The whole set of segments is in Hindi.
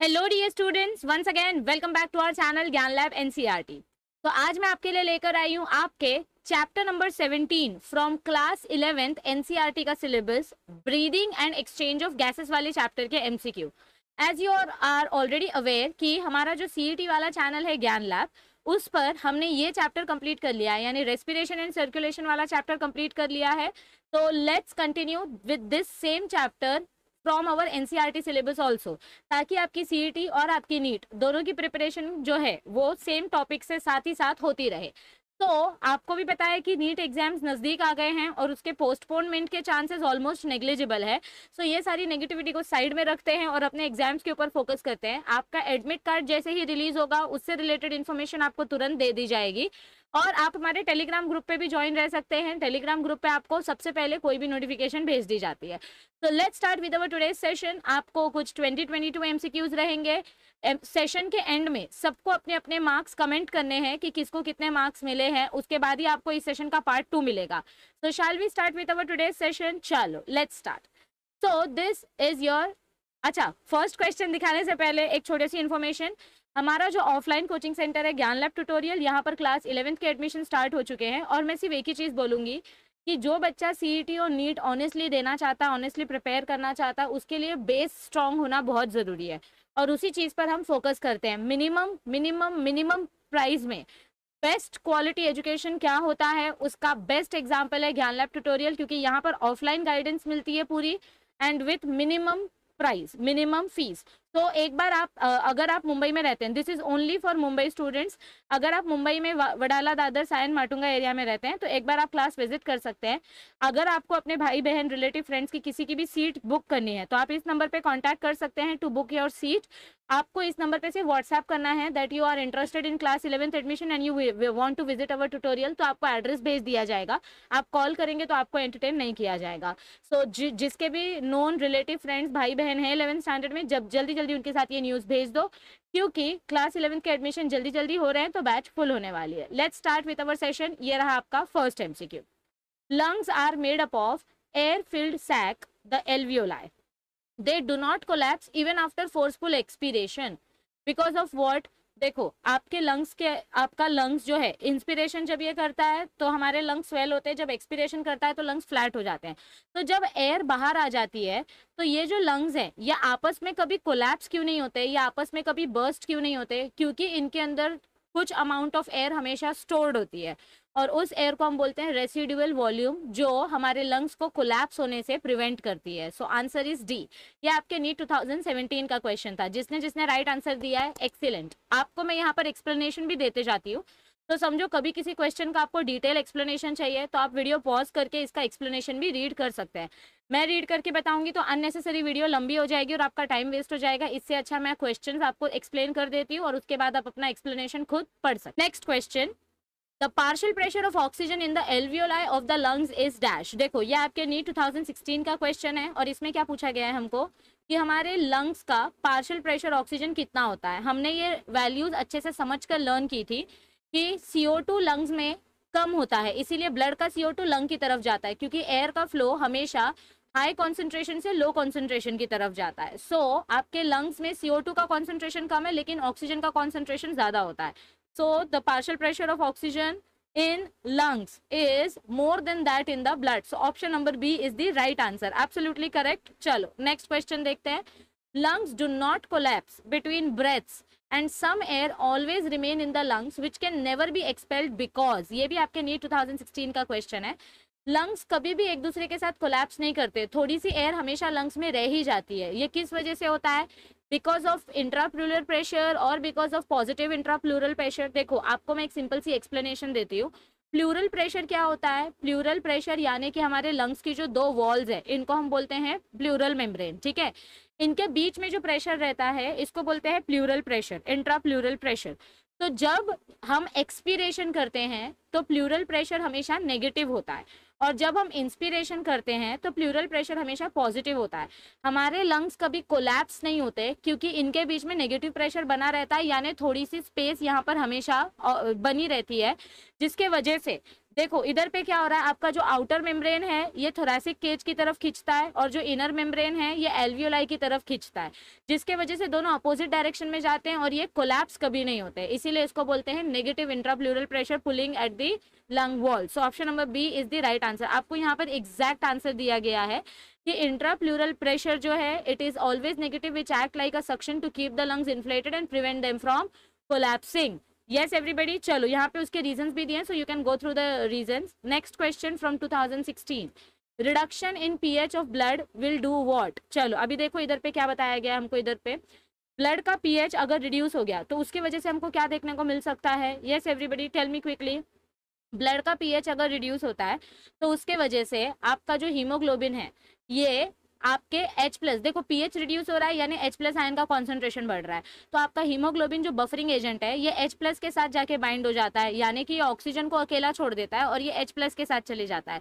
Hello dear students, once again welcome back to our channel Gyan lab NCERT. तो आज मैं आपके लिए लेकर आई हूँ आपके chapter number 17 from class 11th NCERT का syllabus, breathing and exchange of gases वाले चैप्टर के MCQ. As you are already aware कि हमारा जो सीईटी वाला चैनल है ज्ञान लैब, उस पर हमने ये चैप्टर कंप्लीट कर लिया है, यानी रेस्पिरेशन एंड सर्कुलेशन वाला चैप्टर कंप्लीट कर लिया है। तो let's continue with this same chapter from our NCERT syllabus also, ताकि आपकी सीईटी और आपकी नीट दोनों की प्रिपरेशन जो है वो सेम टॉपिक से साथ ही साथ होती रहे। तो आपको भी पता है कि नीट एग्जाम्स नजदीक आ गए हैं और उसके पोस्टपोनमेंट के चांसेस ऑलमोस्ट नेग्लिजिबल है। सो ये सारी नेगेटिविटी को साइड में रखते हैं और अपने एग्जाम्स के ऊपर फोकस करते हैं। आपका एडमिट कार्ड जैसे ही रिलीज होगा उससे रिलेटेड इन्फॉर्मेशन आपको तुरंत दे दी जाएगी और आप हमारे टेलीग्राम ग्रुप पे भी ज्वाइन रह सकते हैं। टेलीग्राम ग्रुप पे आपको सबसे पहले कोई भी नोटिफिकेशन भेज दी जाती है। तो let's start with our today's session. आपको कुछ 2022 एमसीक्यूज रहेंगे। सेशन के एंड में सबको अपने अपने मार्क्स कमेंट करने हैं कि किसको कितने मार्क्स मिले हैं, उसके बाद ही आपको इस सेशन का पार्ट 2 मिलेगा। So shall we start with our today's session? चलो let's start. So this is your, अच्छा, फर्स्ट क्वेश्चन दिखाने से पहले एक छोटी सी इन्फॉर्मेशन। हमारा जो ऑफलाइन कोचिंग सेंटर है ज्ञान लैब ट्यूटोरियल, यहाँ पर क्लास 11th के एडमिशन स्टार्ट हो चुके हैं और मैं सिर्फ एक ही चीज़ बोलूँगी कि जो बच्चा सीईटी और नीट ऑनेस्टली देना चाहता है, ऑनेस्टली प्रिपेयर करना चाहता है, उसके लिए बेस स्ट्रांग होना बहुत ज़रूरी है और उसी चीज़ पर हम फोकस करते हैं। मिनिमम मिनिमम मिनिमम प्राइस में बेस्ट क्वालिटी एजुकेशन क्या होता है उसका बेस्ट एग्जाम्पल है ज्ञान लैब ट्यूटोरियल, क्योंकि यहाँ पर ऑफलाइन गाइडेंस मिलती है पूरी and with minimum price, minimum fees. तो एक बार आप अगर आप मुंबई में रहते हैं, this is only for Mumbai students, अगर आप मुंबई में वडाला, दादर, सायन, माटुंगा एरिया में रहते हैं तो एक बार आप क्लास विजिट कर सकते हैं। अगर आपको अपने भाई बहन, रिलेटिव, फ्रेंड्स की किसी की भी सीट बुक करनी है तो आप इस नंबर पे कांटेक्ट कर सकते हैं टू बुक योर सीट। आपको इस नंबर पे से व्हाट्सएप करना है that you are interested in class 11th admission and you want to visit our tutorial, तो आपको एड्रेस भेज दिया जाएगा। आप कॉल करेंगे तो आपको एंटरटेन नहीं किया जाएगा। सो जिसके भी नॉन रिलेटिव फ्रेंड्स भाई बहन है 11th स्टैंडर्ड में, जब जल्दी जल्दी उनके साथ ये न्यूज़ भेज दो, क्योंकि क्लास 11th के एडमिशन जल्दी जल्दी हो रहे हैं तो बैच फुल होने वाली है। Let's start with our session. ये रहा आपका first MCQ. Lungs are made up of air filled sac, the alveoli. They do not collapse even after forceful expiration because of what? देखो, आपके लंग्स के, आपका लंग्स जो है इंस्पिरेशन जब ये करता है तो हमारे लंग्स स्वेल होते हैं, जब एक्सपिरेशन करता है तो लंग्स फ्लैट हो जाते हैं। तो जब एयर बाहर आ जाती है तो ये जो लंग्स हैं ये आपस में कभी कोलैप्स क्यों नहीं होते, ये आपस में कभी बर्स्ट क्यों नहीं होते? क्योंकि इनके अंदर कुछ अमाउंट ऑफ एयर हमेशा स्टोर्ड होती है और उस एयर को हम बोलते हैं रेसिडुअल वॉल्यूम, जो हमारे लंग्स को कोलैप्स होने से प्रिवेंट करती है। So answer is D. ये आपके नीट 2017 का क्वेश्चन था। जिसने जिसने राइट आंसर दिया है, एक्सीलेंट। आपको मैं यहाँ पर एक्सप्लेनेशन भी देते जाती हूँ, तो समझो कभी किसी क्वेश्चन का आपको डिटेल एक्सप्लेनेशन चाहिए तो आप वीडियो पॉज करके इसका एक्सप्लेनेशन भी रीड कर सकते हैं। मैं रीड करके बताऊंगी तो अननेसेसरी वीडियो लंबी हो जाएगी और आपका टाइम वेस्ट हो जाएगा। इससे अच्छा मैं क्वेश्चंस आपको एक्सप्लेन कर देती हूँ और उसके बाद आप अपना एक्सप्लेनेशन खुद पढ़ सकते। Next question, the partial pressure of oxygen in the alveoli of the lungs is dash. देखो, ये आपके नीट 2016 का क्वेश्चन है और इसमें क्या पूछा गया है हमको कि हमारे लंग्स का पार्शियल प्रेशर ऑक्सीजन कितना होता है। हमने ये वैल्यूज अच्छे से समझ कर लर्न की थी कि CO2 लंग्स में कम होता है, इसीलिए ब्लड का CO2 लंग की तरफ जाता है, क्योंकि एयर का फ्लो हमेशा हाई कॉन्सेंट्रेशन से लो कॉन्सेंट्रेशन की तरफ जाता है। सो आपके लंग्स में CO2 का कॉन्सेंट्रेशन कम है लेकिन ऑक्सीजन का कॉन्सेंट्रेशन ज्यादा होता है। So the partial pressure of oxygen in lungs is more than that in the blood. So option number B is the right answer. Absolutely correct. चलो next question देखते हैं। Lungs do not collapse between breaths and some air always remain in the lungs which can never be expelled because, ये भी आपके नीट 2016 का क्वेश्चन है। लंग्स कभी भी एक दूसरे के साथ कोलैप्स नहीं करते, थोड़ी सी एयर हमेशा लंग्स में रह ही जाती है। ये किस वजह से होता है? बिकॉज ऑफ इंट्राप्लूरल प्रेशर और बिकॉज ऑफ पॉजिटिव इंट्राप्लूरल प्रेशर। देखो, आपको मैं एक सिंपल सी एक्सप्लेनेशन देती हूँ। प्लूरल प्रेशर क्या होता है? प्लूरल प्रेशर यानी कि हमारे लंग्स की जो दो वॉल्स है इनको हम बोलते हैं प्लूरल मेम्ब्रेन, ठीक है। इनके बीच में जो प्रेशर रहता है इसको बोलते हैं प्लूरल प्रेशर, इंट्राप्लूरल प्रेशर। तो जब हम एक्सपीरेशन करते हैं तो प्लूरल प्रेशर हमेशा नेगेटिव होता है और जब हम इंस्पिरेशन करते हैं तो प्लूरल प्रेशर हमेशा पॉजिटिव होता है। हमारे लंग्स कभी कोलैप्स नहीं होते क्योंकि इनके बीच में नेगेटिव प्रेशर बना रहता है, यानी थोड़ी सी स्पेस यहाँ पर हमेशा बनी रहती है, जिसके वजह से देखो इधर पे क्या हो रहा है, आपका जो आउटर मेम्ब्रेन है ये थोरैसिक केज की तरफ खींचता है और जो इनर मेम्ब्रेन है ये एल्वियोलाई की तरफ खींचता है, जिसके वजह से दोनों अपोजिट डायरेक्शन में जाते हैं और ये कोलैप्स कभी नहीं होते, इसीलिए इसको बोलते हैं negative intrapleural pressure pulling at the lung wall. So option number B is the right answer. आपको यहाँ पर एग्जैक्ट आंसर दिया गया है कि इंट्राप्लूरल प्रेशर जो है it is always negative which act like a suction to keep the lungs inflated and prevent them from collapsing. yes everybody, चलो यहाँ पे उसके reasons भी दिए हैं, so you can go through the reasons. Next question from 2016, reduction in pH of blood will do what? चलो अभी देखो इधर पे क्या बताया गया हमको, इधर पे ब्लड का pH अगर रिड्यूस हो गया तो उसके वजह से हमको क्या देखने को मिल सकता है। yes everybody tell me quickly, blood का pH अगर रिड्यूस होता है तो उसके वजह से आपका जो हीमोग्लोबिन है ये आपके H+, देखो pH रिड्यूस हो रहा है यानी H+ आयन का कॉन्सेंट्रेशन बढ़ रहा है, तो आपका हीमोग्लोबिन जो बफरिंग एजेंट है ये H+ के साथ जाके बाइंड हो जाता है, यानी कि ये ऑक्सीजन को अकेला छोड़ देता है और ये H+ के साथ चले जाता है,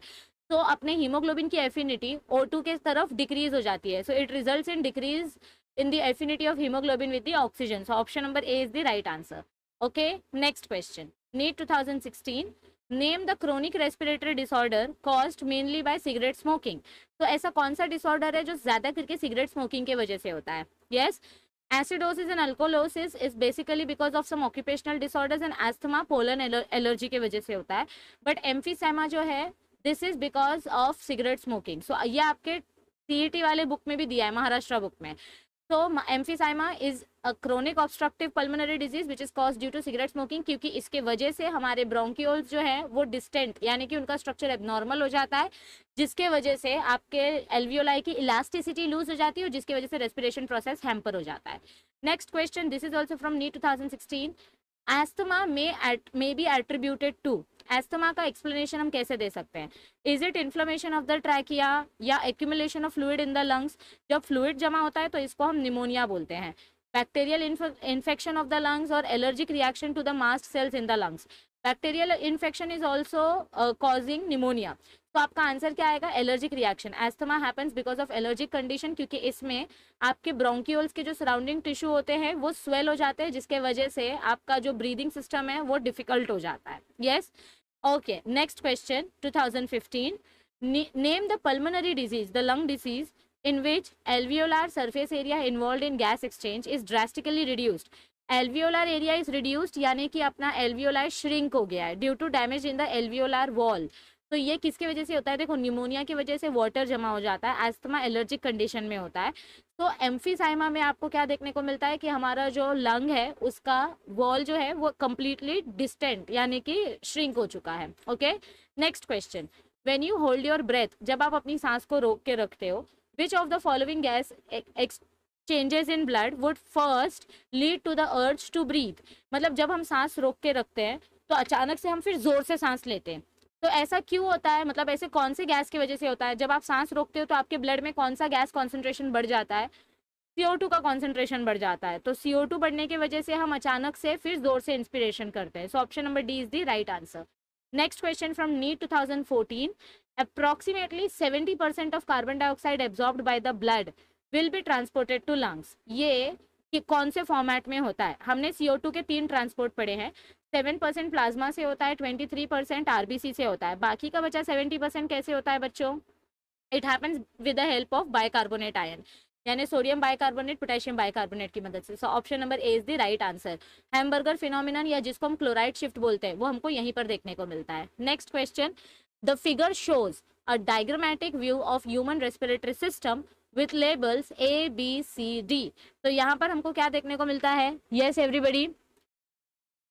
तो अपने हीमोग्लोबिन की एफिनिटी O2 के तरफ डिक्रीज हो जाती है, so it results in decrease in the affinity of hemoglobin with the oxygen. So option number A is the right answer. Okay, next question. NEET 2016. Name the chronic respiratory disorder caused mainly by cigarette smoking. तो ऐसा कौन सा डिसऑर्डर है जो ज्यादा करके सिगरेट स्मोकिंग की वजह से होता है। yes, acidosis and alkalosis is basically because of some occupational disorders and asthma, pollen allergy के वजह से होता है, but emphysema जो है this is because of cigarette smoking. so ये आपके CET वाले बुक में भी दिया है, महाराष्ट्र बुक में। So emphysema is a chronic obstructive pulmonary disease which is caused due to cigarette smoking, क्योंकि इसके वजह से हमारे ब्रोंकियोल्स जो है वो डिस्टेंट यानी कि उनका स्ट्रक्चर एबनॉर्मल हो जाता है, जिसके वजह से आपके एल्वियोलाई की इलास्टिसिटी लूज हो जाती है और जिसकी वजह से रेस्पिरेशन प्रोसेस हैम्पर हो जाता है। Next question, this is also from NEET 2016। Asthma may be attributed to, asthma का एक्सप्लेनेशन हम कैसे दे सकते हैं। Is it inflammation of the trachea या accumulation of fluid in the lungs, जब फ्लूइड जमा होता है तो इसको हम निमोनिया बोलते हैं। Bacterial infection of the lungs और allergic reaction to the mast cells in the lungs, bacterial infection is also causing pneumonia, तो आपका आंसर क्या आएगा, allergic reaction. Asthma happens because of allergic condition, क्योंकि इसमें आपके ब्रोंकियोल्स के जो सराउंडिंग टिश्यू होते हैं वो स्वेल हो जाते हैं, जिसके वजह से आपका जो ब्रीदिंग सिस्टम है वो डिफिकल्ट हो जाता है। Yes, okay, next question 2015. Name the pulmonary disease, the lung disease in which alveolar surface area involved in gas exchange is drastically reduced. alveolar area is reduced यानी कि अपना alveoli shrink हो गया है due to damage in the alveolar wall. तो ये किसकी वजह से होता है, देखो निमोनिया की वजह से वाटर जमा हो जाता है, एस्थमा एलर्जिक कंडीशन में होता है। तो एम्फीसाइमा में आपको क्या देखने को मिलता है कि हमारा जो लंग है उसका वॉल जो है वो कंप्लीटली डिस्टेंट यानी कि श्रिंक हो चुका है। Okay, next question, when you hold your breath, जब आप अपनी सांस को रोक के रखते हो, which of the following gas exchanges in blood would first lead to the urge to breathe, मतलब जब हम सांस रोक के रखते हैं तो अचानक से हम फिर जोर से सांस लेते हैं, तो ऐसा क्यों होता है, मतलब ऐसे कौन से गैस की वजह से होता है। जब आप सांस रोकते हो तो आपके ब्लड में कौन सा गैस कॉन्सेंट्रेशन बढ़ जाता है, CO2 का कॉन्सेंट्रेशन बढ़ जाता है, तो CO2 बढ़ने की वजह से हम अचानक से फिर जोर से इंस्पिरेशन करते हैं। So option number D is the right answer. Next question from NEET 2014, approximately 70% of carbon dioxide absorbed by the blood will be transported to lungs, ये कि कौन से फॉर्मेट में होता है। हमने CO2 के 3 ट्रांसपोर्ट पढ़े हैं, 7% प्लाज्मा से होता है, 23% RBC से होता है, बाकी का बचा 70% कैसे होता है बच्चों, it happens with the help of bicarbonate ion, यानी सोडियम बाइकार्बोनेट पोटेशियम बाइकार्बोनेट की मदद से। सो option number A is the right answer. Hamburger phenomenon या जिसको हम क्लोराइड शिफ्ट बोलते हैं वो हमको यहीं पर देखने को मिलता है। Next question, the figure shows a diagrammatic view of human respiratory system with labels ABCD, तो यहाँ पर हमको क्या देखने को मिलता है, यस एवरीबडी,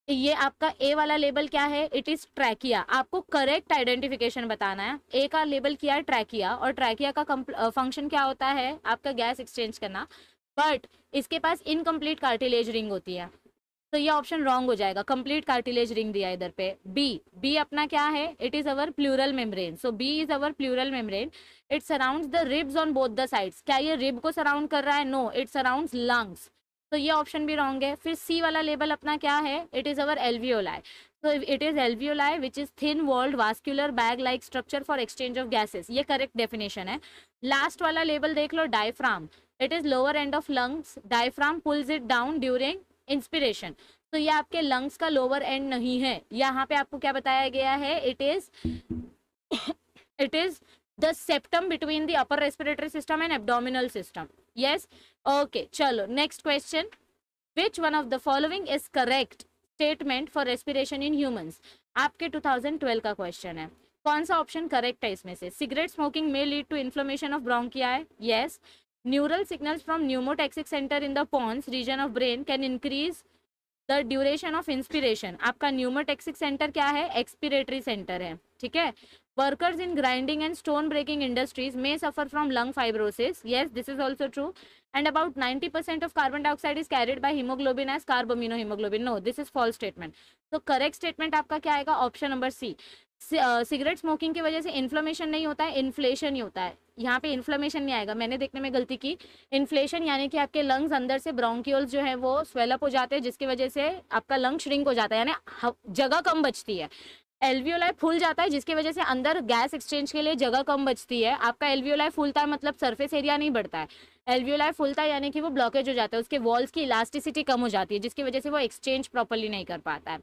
ये आपका ए वाला लेबल क्या है, इट इज ट्रैकिया। आपको करेक्ट आइडेंटिफिकेशन बताना है। ए का लेबल किया है ट्रैकिया, और ट्रैकिया का फंक्शन क्या होता है, आपका गैस एक्सचेंज करना, बट इसके पास इनकम्प्लीट कार्टिलेज रिंग होती है, तो ये ऑप्शन रॉन्ग हो जाएगा। कंप्लीट कार्टिलेज रिंग दिया इधर पे। बी अपना क्या है, it is our pleural membrane, so B is our pleural membrane, it surrounds the ribs on both the sides. क्या ये रिब को सराउंड कर रहा है, नो, इट सराउंड्स लंग्स, तो ये ऑप्शन भी रॉन्ग है। फिर सी वाला लेबल अपना क्या है, it is our alveoli, so it is alveoli which is thin walled vascular bag like structure for exchange of gases, ये करेक्ट डेफिनेशन है। लास्ट वाला लेबल देख लो, diaphragm, it is lower end of lungs, diaphragm pulls it down during inspiration, तो ये आपके लंग्स का लोअर एंड नहीं है, यहाँ पे आपको क्या बताया गया है, it is the septum between the upper respiratory system and abdominal system. Yes, okay, चलो next question. Which one of the following is correct statement for respiration in humans? आपके 2012 का क्वेश्चन है. कौन सा ऑप्शन करेक्ट है इसमें से? सिगरेट स्मोकिंग में lead to inflammation of bronchi. Yes. Neural signals from pneumotaxic centre in the pons region of brain can increase the duration of inspiration. आपका न्यूमोटैक्सिक सेंटर क्या है? एक्सपिरेटरी सेंटर है, ठीक है. Workers in grinding and stone breaking industries may suffer from lung fibrosis. Yes, this is also true. And about 90% of carbon dioxide is carried by hemoglobin as carbaminohemoglobin. No, this is false statement. तो करेक्ट स्टेटमेंट आपका क्या आएगा? Option number C. Cigarette smoking की वजह से इन्फ्लेमेशन नहीं होता है, इन्फ्लेशन ही होता है. यहाँ पे इन्फ्लेमेशन नहीं आएगा, मैंने देखने में गलती की. इन्फ्लेशन यानी कि आपके लंग्स अंदर से ब्रोंकियोल्स जो है वो स्वेलअप हो जाते हैं, जिसकी वजह से आपका लंग श्रिंक हो जाता है, यानी जगह कम बचती है. एल्वियोलाई फूल जाता है, जिसकी वजह से अंदर गैस एक्सचेंज के लिए जगह कम बचती है. आपका एल्वियोलाई फूलता है मतलब सरफेस एरिया नहीं बढ़ता है. एल्वियोलाई फूलता है यानी कि वो ब्लॉकेज हो जाता है, उसके वॉल्स की इलास्टिसिटी कम हो जाती है, जिसकी वजह से वो एक्सचेंज प्रॉपर्ली नहीं कर पाता है.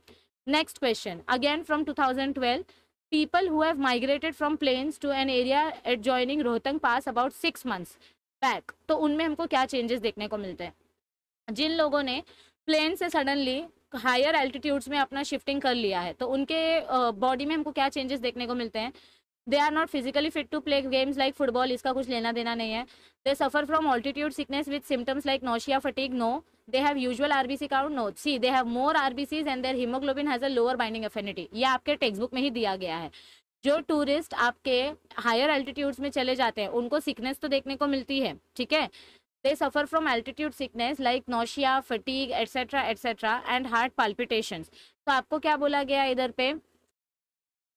Next question again from 2012. People who have migrated from plains to an area adjoining Rohtang pass about 6 months बैक, तो उनमें हमको क्या चेंजेस देखने को मिलते हैं? जिन लोगों ने प्लेन से सडनली हायर एल्टीट्यूड्स में अपना शिफ्टिंग कर लिया है, तो उनके बॉडी में हमको क्या चेंजेस देखने को मिलते हैं? They are not physically fit to play games like football, इसका कुछ लेना देना नहीं है. They suffer from altitude sickness with symptoms like nausea, fatigue. No. They have usual RBC count. No. C, they have more RBCs and there haemoglobin has a lower binding affinity. ये आपके टेक्स्ट बुक में ही दिया गया है. जो टूरिस्ट आपके हायर एल्टीट्यूड्स में चले जाते हैं उनको सिकनेस तो देखने को मिलती है, ठीक है. They suffer from altitude sickness like nausea, fatigue, etc., etc., and heart palpitations. तो आपको क्या बोला गया इधर पे?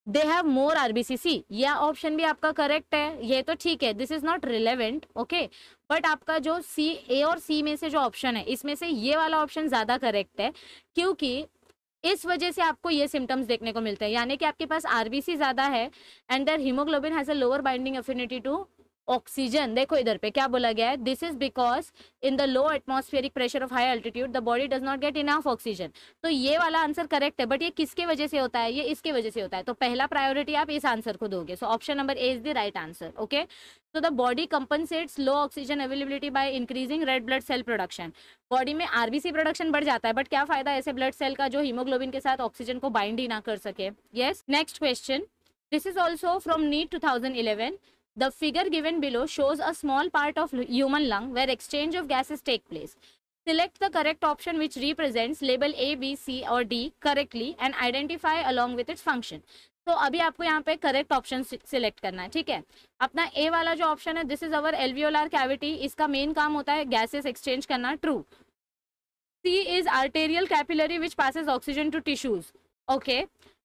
They have more RBCC. यह ऑप्शन भी आपका करेक्ट है, ये तो ठीक है. This is not relevant, okay. But आपका जो सी, ए और सी में से जो ऑप्शन है, इसमें से ये वाला ऑप्शन ज्यादा करेक्ट है, क्योंकि इस वजह से आपको ये सिम्टम्स देखने को मिलते हैं. यानी कि आपके पास आरबीसी ज्यादा है and there haemoglobin has a lower binding affinity to oxygen. देखो इधर पे क्या बोला गया है? This is because in the low atmospheric pressure of high altitude the body does not get enough oxygen. तो ये वाला आंसर करेक्ट है, बट ये किसके वजह से होता है? ये इसके वजह से होता है. तो पहला प्रायोरिटी आप इस आंसर को दोगे. सो option number A is the right answer, okay. So the body compensates low oxygen availability by increasing red blood cell production. Body में आरबीसी प्रोडक्शन बढ़ जाता है, बट क्या फायदा ऐसे ब्लड सेल का जो हीमोग्लोबिन के साथ ऑक्सीजन को बाइंड ही ना कर सके. Yes, next question. This is also from NEET 2011. The figure given below shows a small part of human lung where exchange of gases take place. Select the correct option which represents label A, B, C or D correctly and identify along with its function. तो अभी आपको यहाँ पे करेक्ट ऑप्शन सिलेक्ट करना है, ठीक है. अपना ए वाला जो ऑप्शन है, this is our alveolar cavity, इसका मेन काम होता है गैसेस एक्सचेंज करना. True. C is arterial capillary which passes oxygen to tissues. Okay,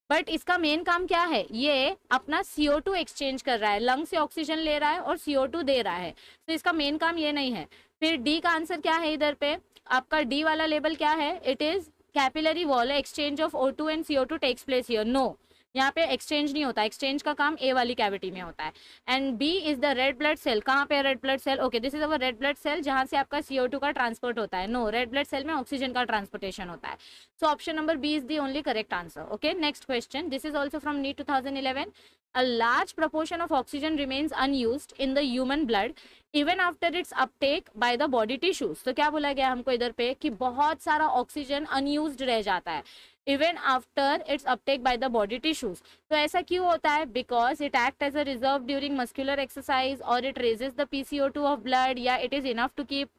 but इसका मेन काम क्या है? ये अपना CO2 एक्सचेंज कर रहा है, लंग से ऑक्सीजन ले रहा है और CO2 दे रहा है. तो इसका मेन काम ये नहीं है. फिर डी का आंसर क्या है इधर पे? आपका डी वाला लेबल क्या है? It is capillary wall, exchange of O2 and CO2 takes place here. No, यहाँ पे एक्सचेंज नहीं होता. एक्सचेंज का काम ए वाली कैविटी में होता है. And B is the red blood cell. कहाँ पे red blood cell? Okay, this is our red blood cell, जहाँ से आपका CO2 का ट्रांसपोर्ट होता है. नो, रेड ब्लड सेल में ऑक्सीजन का ट्रांसपोर्टेशन होता है. So option number B is the only correct answer. Okay, next question. This is also from NEET 2011. A large proportion of oxygen remains unused in the human blood even after its uptake by the body tissues. तो क्या बोला गया हमको इधर पे कि बहुत सारा ऑक्सीजन अनयूज्ड रह जाता है even after its uptake by the body tissues. तो ऐसा क्यों होता है? Because it acts as a reserve during muscular exercise or it raises the PCO2 of blood, या it is enough to keep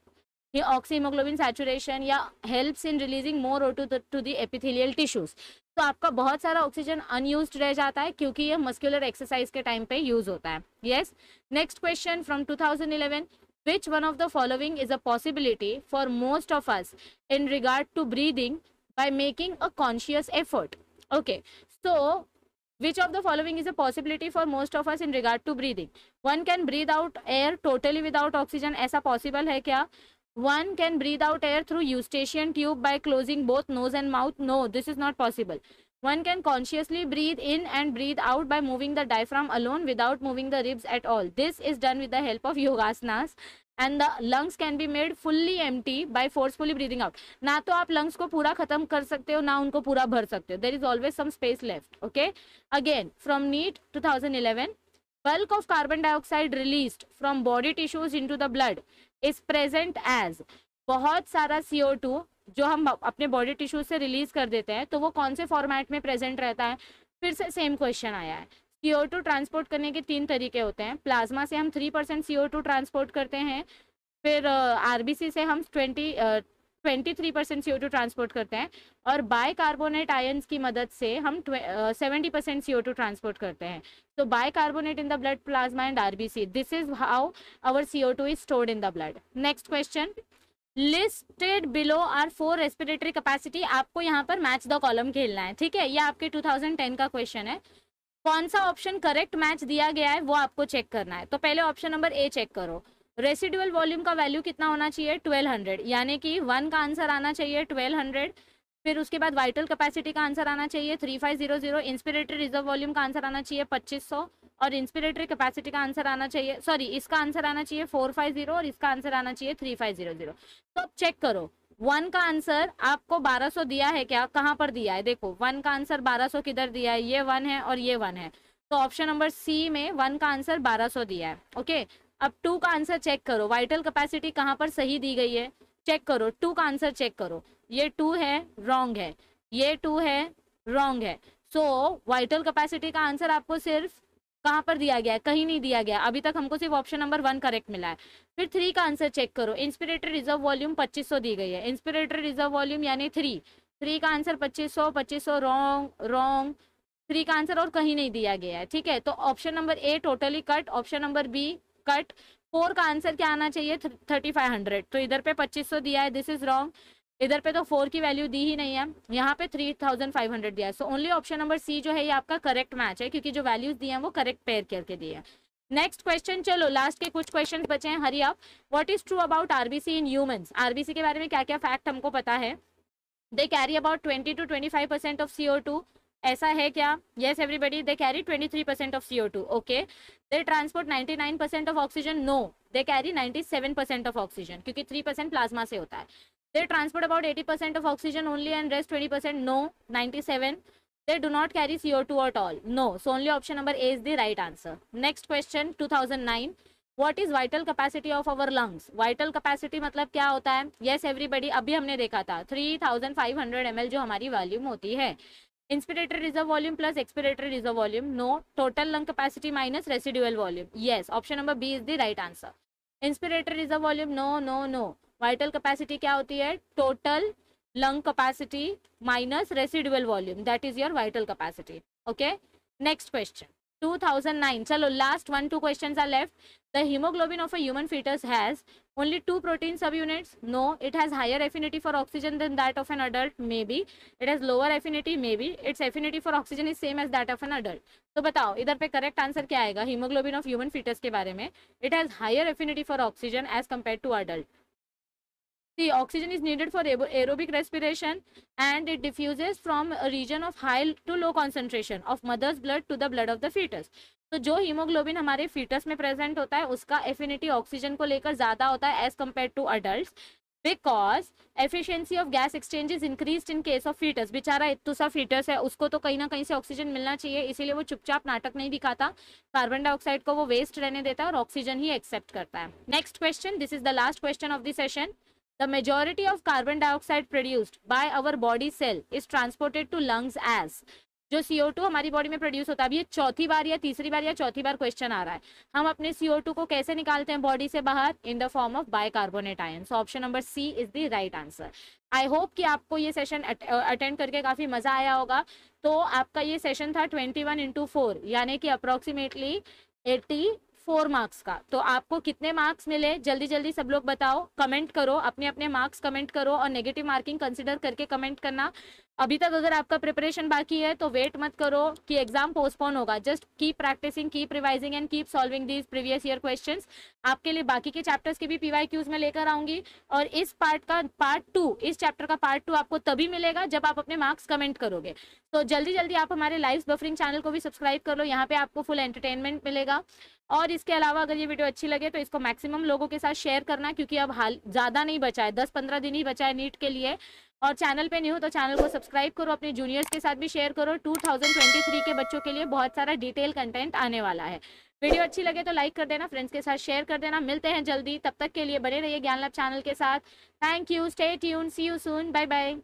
the oxyhemoglobin saturation, या helps in releasing more O2 to the epithelial tissues. तो आपका बहुत सारा ऑक्सीजन अनयूज्ड रह जाता है क्योंकि ये मस्कुलर एक्सरसाइज के टाइम पे यूज होता है. Yes, next question from 2011. Which one of the following is a possibility for most of us in regard to breathing by making a conscious effort? Okay, so which of the following is a possibility for most of us in regard to breathing? One can breathe out air totally without oxygen. ऐसा possible है क्या? One can breathe out air through eustachian tube by closing both nose and mouth. No, this is not possible. One can consciously breathe in and breathe out by moving the diaphragm alone without moving the ribs at all. This is done with the help of yogasanas. And the lungs can be made fully empty by forcefully breathing out. ना तो आप लंग्स को पूरा खत्म कर सकते हो, ना उनको पूरा भर सकते हो, there is always some space left. Okay, again from NEET 2011, bulk of carbon dioxide released from body tissues into the blood is present as। बहुत सारा CO2 जो हम अपने बॉडी टिश्यू से रिलीज कर देते हैं, तो वो कौन से फॉर्मेट में प्रेजेंट रहता है? फिर से सेम क्वेश्चन आया है। CO2 ट्रांसपोर्ट करने के 3 तरीके होते हैं। प्लाज्मा से हम 3% CO2 ट्रांसपोर्ट करते हैं, फिर RBC से हम 23% CO2 ट्रांसपोर्ट करते हैं, और बाइकार्बोनेट आयंस की मदद से हम 70% CO2 ट्रांसपोर्ट करते हैं। तो bicarbonate in the blood, plasma and RBC, this is how our CO2 is stored in the blood. Next question, listed below are 4 respiratory capacity. आपको यहाँ पर मैच द कॉलम खेलना है, ठीक है, ये आपके 2010 का क्वेश्चन है। कौन सा ऑप्शन करेक्ट मैच दिया गया है वो आपको चेक करना है। तो पहले ऑप्शन नंबर ए चेक करो, रेसिडुअल वॉल्यूम का वैल्यू कितना होना चाहिए? 1200, यानी कि 1 का आंसर आना चाहिए 1200। फिर उसके बाद वाइटल कैपेसिटी का आंसर आना चाहिए 3500, इंस्पिरेटरी रिजर्व वॉल्यूम का आंसर आना चाहिए 2500, और इंस्पिरेटरी कैपेसिटी का आंसर आना चाहिए, सॉरी, इसका आंसर आना चाहिए 450 और इसका आंसर आना चाहिए 3500। तो अब चेक करो, 1 का आंसर आपको 1200 दिया है क्या? कहाँ पर दिया है? देखो 1 का आंसर 1200 किधर दिया है? ये 1 है और ये 1 है, तो ऑप्शन नंबर सी में 1 का आंसर 1200 दिया है। ओके, अब 2 का आंसर चेक करो, वाइटल कैपेसिटी कहाँ पर सही दी गई है? चेक करो, 2 का आंसर चेक करो, ये 2 है, रॉन्ग है, ये 2 है, रॉन्ग है। सो वाइटल कैपेसिटी का आंसर आपको सिर्फ कहाँ पर दिया गया है? कहीं नहीं दिया गया, अभी तक हमको सिर्फ ऑप्शन नंबर 1 करेक्ट मिला है। फिर 3 का आंसर चेक करो, इंस्पिरेटरी रिजर्व वॉल्यूम 2500 दी गई है, इंस्पिरेटरी रिजर्व वॉल्यूम यानी 3 का आंसर 2500, रॉन्ग रॉन्ग, 3 का आंसर और कहीं नहीं दिया गया है, ठीक है। तो option number A totally cut, option number B cut. 4 का आंसर क्या आना चाहिए? 3500, तो इधर पे 2500 दिया है, दिस इज रॉन्ग। इधर पे तो 4 की वैल्यू दी ही नहीं है, यहाँ पे 3500 दिया है। So only option number C जो है ये आपका करेक्ट मैच है, क्योंकि जो वैल्यूज दिए हैं वो करेक्ट पेयर करके दिए हैं। नेक्स्ट क्वेश्चन, चलो लास्ट के कुछ क्वेश्चन बचे हैं, hurry up. What is true about RBC in humans? RBC के बारे में क्या क्या फैक्ट हमको पता है? They carry about 20 to 25% of CO2, ऐसा है क्या? Yes everybody, they carry 23% of CO2। Okay, they transport 99% of oxygen? No, they carry 97% of oxygen, क्योंकि 3% प्लाज्मा से होता है। They transport about 80% of oxygen only and rest 20%? No, 97। They do not carry CO2 at all? No. So only option number A is the right answer. Next question, 2009. What is vital capacity of our lungs? Vital capacity मतलब क्या होता है? Yes everybody, अभी हमने देखा था 3500 ml जो हमारी वॉल्यूम होती है। Inspiratory reserve volume plus expiratory reserve volume? No. Total lung capacity minus residual volume? Yes, option number B is the right answer. Inspiratory reserve volume? No no no. Vital capacity क्या होती है? Total lung capacity minus residual volume, that is your vital capacity. Okay, next question, 2009. chalo last 1-2 questions are left. The hemoglobin of a human fetus has only 2 protein subunits? No. It has higher affinity for oxygen than that of an adult? Maybe. It has lower affinity? Maybe. Its affinity for oxygen is same as that of an adult. तो बताओ इधर पे करेक्ट आंसर क्या आएगा हीमोग्लोबिन ऑफ ह्यूमन फीटस के बारे में? It has higher affinity for oxygen as compare to adult. The oxygen is needed for aerobic respiration and it diffuses from a region of high to low concentration of mother's blood to the blood of the fetus. तो जो हीमोग्लोबिन हमारे फीटस में प्रेजेंट होता है उसका एफिनिटी ऑक्सीजन को लेकर ज्यादा होता है as compare to adult, because efficiency of gas exchange is increased in case of foetus. बेचारा इतना सा फीटस है, उसको तो कहीं ना कहीं से ऑक्सीजन मिलना चाहिए, इसीलिए वो चुपचाप नाटक नहीं दिखाता, कार्बन डाइऑक्साइड को वो वेस्ट रहने देता है और ऑक्सीजन ही एक्सेप्ट करता है। Next question, this is the last question of the session. The majority of carbon dioxide produced by our body cell is transported to lungs as। जो CO2 हमारी बॉडी में प्रोड्यूस होता है, अभी ये चौथी बार या तीसरी बार या चौथी बार क्वेश्चन आ रहा है, हम अपने CO2 को कैसे निकालते हैं बॉडी से बाहर? In the form of bicarbonate ion. So option number C is the right answer. I hope कि आपको ये सेशन अटेंड करके काफी मजा आया होगा। तो आपका ये सेशन था 21x4 यानी कि अप्रोक्सीमेटली 84 मार्क्स का। तो आपको कितने मार्क्स मिले जल्दी जल्दी सब लोग बताओ, कमेंट करो, अपने अपने मार्क्स कमेंट करो और नेगेटिव मार्किंग कंसिडर करके कमेंट करना। अभी तक अगर आपका प्रिपरेशन बाकी है तो वेट मत करो कि एग्जाम पोस्टपोन होगा, just keep practising, keep revising and keep solving these previous year questions. आपके लिए बाकी के चैप्टर्स के भी PYQs में लेकर आऊंगी और इस पार्ट का पार्ट 2, इस चैप्टर का पार्ट 2 आपको तभी मिलेगा जब आप अपने मार्क्स कमेंट करोगे। तो जल्दी जल्दी आप हमारे लाइव बफरिंग चैनल को भी सब्सक्राइब कर लो, यहाँ पे आपको फुल एंटरटेनमेंट मिलेगा। और इसके अलावा अगर ये वीडियो अच्छी लगे तो इसको मैक्सिमम लोगों के साथ शेयर करना, क्योंकि अब हाल ज़्यादा नहीं बचा है, 10-15 दिन ही बचा है नीट के लिए। और चैनल पे नहीं हो तो चैनल को सब्सक्राइब करो, अपने जूनियर्स के साथ भी शेयर करो। 2023 के बच्चों के लिए बहुत सारा डिटेल कंटेंट आने वाला है। वीडियो अच्छी लगे तो लाइक कर देना, फ्रेंड्स के साथ शेयर कर देना। मिलते हैं जल्दी, तब तक के लिए बने रहिए ज्ञान लैब चैनल के साथ। Thank you, stay tune, see you soon, bye bye.